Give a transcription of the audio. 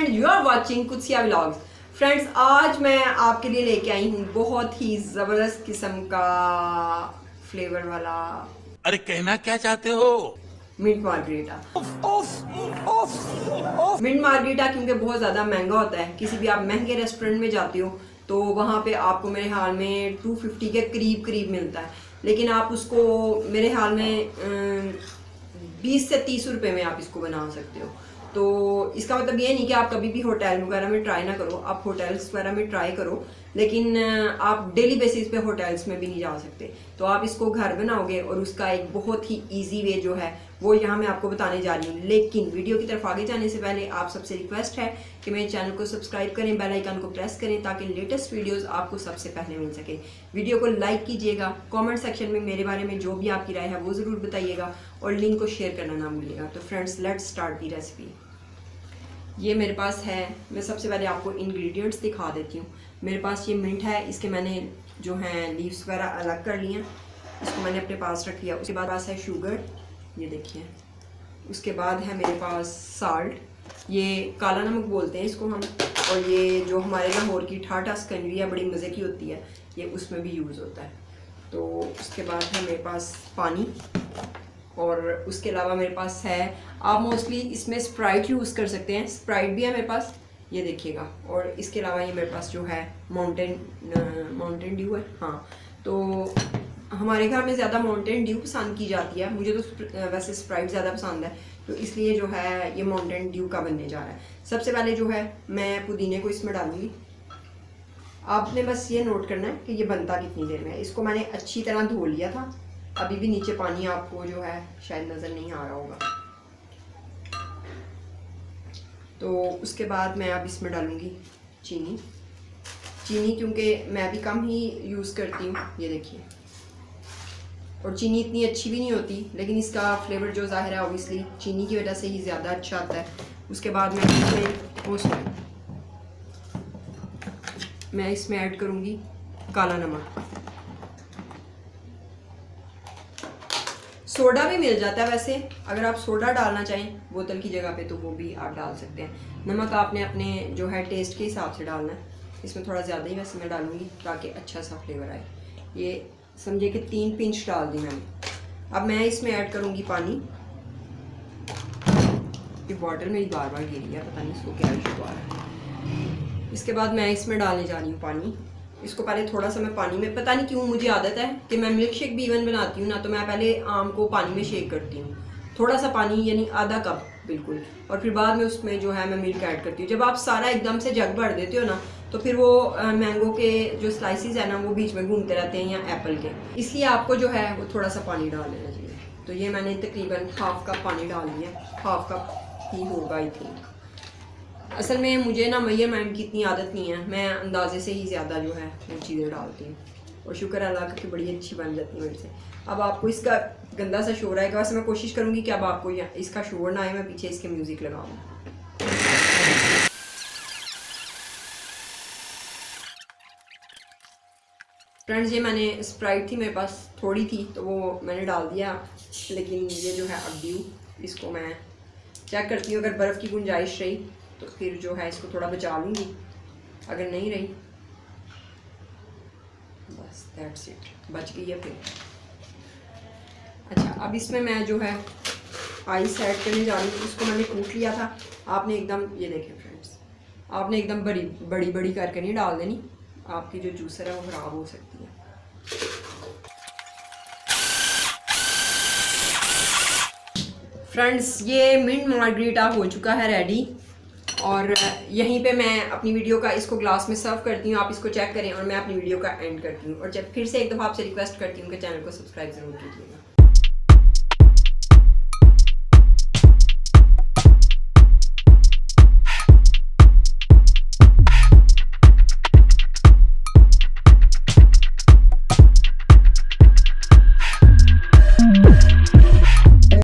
And you are watching Kutsiya vlogs. Friends, आज मैं आपके लिए लेके आई हूँ बहुत ही ज़बरदस्त किस्म का फ्लेवर वाला। अरे कहना क्या चाहते हो? Mint margarita. मिंट मार्गरीटा क्योंकि बहुत ज़्यादा महंगा होता है, किसी भी आप महंगे रेस्टोरेंट में जाते हो तो वहाँ पे आपको मेरे ख्याल में 250 के करीब करीब मिलता है, लेकिन आप उसको मेरे ख्याल में 20 से 30 रुपए में आप इसको बना सकते हो। तो इसका मतलब ये नहीं कि आप कभी भी होटल वगैरह में ट्राई ना करो, आप होटल्स वगैरह में ट्राई करो, लेकिन आप डेली बेसिस पे होटल्स में भी नहीं जा सकते। तो आप इसको घर बनाओगे और उसका एक बहुत ही इजी वे जो है वो यहाँ मैं आपको बताने जा रही हूँ। लेकिन वीडियो की तरफ आगे जाने से पहले आप सबसे रिक्वेस्ट है कि मेरे चैनल को सब्सक्राइब करें, बेल आइकन को प्रेस करें ताकि लेटेस्ट वीडियोस आपको सबसे पहले मिल सके। वीडियो को लाइक कीजिएगा, कमेंट सेक्शन में मेरे बारे में जो भी आपकी राय है वो ज़रूर बताइएगा और लिंक को शेयर करना ना भूलिएगा। तो friends, let's start the recipe. ये मेरे पास है, मैं सबसे पहले आपको इंग्रेडिएंट्स दिखा देती हूँ। मेरे पास ये मिंट है, इसके मैंने जो है लीव्स वगैरह अलग कर लिए हैं, इसको मैंने अपने पास रख लिया। उसके बाद पास है शुगर, ये देखिए। उसके बाद है मेरे पास साल्ट, ये काला नमक बोलते हैं इसको हम, और ये जो हमारे लाहौर की ठाठा सिकंजवी है बड़ी मज़े की होती है, ये उसमें भी यूज़ होता है। तो उसके बाद है मेरे पास पानी, और उसके अलावा मेरे पास है, आप मोस्टली इसमें स्प्राइट यूज़ कर सकते हैं, स्प्राइट भी है मेरे पास, ये देखिएगा। और इसके अलावा ये मेरे पास जो है माउंटेन ड्यू है। हाँ, तो हमारे घर में ज़्यादा माउंटेन ड्यू पसंद की जाती है, मुझे तो वैसे स्प्राइट ज़्यादा पसंद है, तो इसलिए जो है ये माउंटेन ड्यू का बनने जा रहा है। सबसे पहले जो है मैं पुदीने को इसमें डालूंगी। आपने बस ये नोट करना है कि ये बनता कितनी देर में है। इसको मैंने अच्छी तरह धो लिया था, अभी भी नीचे पानी आपको जो है शायद नज़र नहीं आ रहा होगा। तो उसके बाद मैं अब इसमें डालूंगी चीनी, क्योंकि मैं भी कम ही यूज़ करती हूँ, ये देखिए। और चीनी इतनी अच्छी भी नहीं होती, लेकिन इसका फ्लेवर जो ज़ाहिर है ऑब्वियसली चीनी की वजह से ही ज़्यादा अच्छा आता है। उसके बाद मैं इसमें ऐड करूँगी काला नमक। सोडा भी मिल जाता है वैसे, अगर आप सोडा डालना चाहें बोतल की जगह पे तो वो भी आप डाल सकते हैं। नमक आपने अपने जो है टेस्ट के हिसाब से डालना है, इसमें थोड़ा ज़्यादा ही वैसे मैं डालूँगी ताकि अच्छा सा फ्लेवर आए। ये समझे कि 3 पिंच डाल दी मैंने। अब मैं इसमें ऐड करूँगी पानी। ये बॉटल मेरी बार बार गिरी है, पता नहीं इसको क्या इशू आ रहा है। इसके बाद मैं इसमें डालने जा रही हूँ पानी। इसको पहले थोड़ा सा मैं पानी में, पता नहीं क्यों मुझे आदत है कि मैं मिल्क शेक भी इवन बनाती हूँ ना, तो मैं पहले आम को पानी में शेक करती हूँ, थोड़ा सा पानी यानी आधा कप बिल्कुल, और फिर बाद में उसमें जो है मैं मिल्क ऐड करती हूँ। जब आप सारा एकदम से जग भर देते हो ना, तो फिर वो मैंगो के जो स्लाइसिस है ना वो बीच में घूमते रहते हैं, या एप्पल के, इसलिए आपको जो है वो थोड़ा सा पानी डाल लेना चाहिए। तो ये मैंने तकरीबन हाफ कप पानी डाल दिया, हाफ कप ही होगा आई थिंक। असल में मुझे ना मेजरमेंट की इतनी आदत नहीं है, मैं अंदाजे से ही ज़्यादा जो है वो चीज़ें डालती हूँ, और शुक्र अल्लाह की बड़ी अच्छी बन जाती है मेरे से। अब आपको इसका गंदा सा शोर आएगा, वैसे मैं कोशिश करूँगी कि अब आपको इसका शोर ना आए, मैं पीछे इसके म्यूज़िक लगाऊँ। फ्रेंड्स, ये मैंने स्प्राइट थी मेरे पास, थोड़ी थी तो वो मैंने डाल दिया, लेकिन ये जो है अब ड्यू, इसको मैं चेक करती हूँ, अगर बर्फ़ की गुंजाइश रही तो फिर जो है इसको थोड़ा बचा लूँगी, अगर नहीं रही बस दैट्स इट, बच गई है फिर। अच्छा, अब इसमें मैं जो है आइस ऐड करने जा रही हूँ। इसको मैंने कूट लिया था, आपने एकदम, ये देखें फ्रेंड्स, आपने एकदम बड़ी बड़ी करके नहीं डाल देनी, आपकी जो जूसर है वो ख़राब हो सकती है। फ्रेंड्स, ये मिंट मार्गरीटा हो चुका है रेडी, और यहीं पे मैं अपनी वीडियो का इसको ग्लास में सर्व करती हूँ, आप इसको चेक करें, और मैं अपनी वीडियो का एंड करती हूँ। और जब फिर से एक दफ़ा आपसे रिक्वेस्ट करती हूँ कि चैनल को सब्सक्राइब ज़रूर कीजिएगा।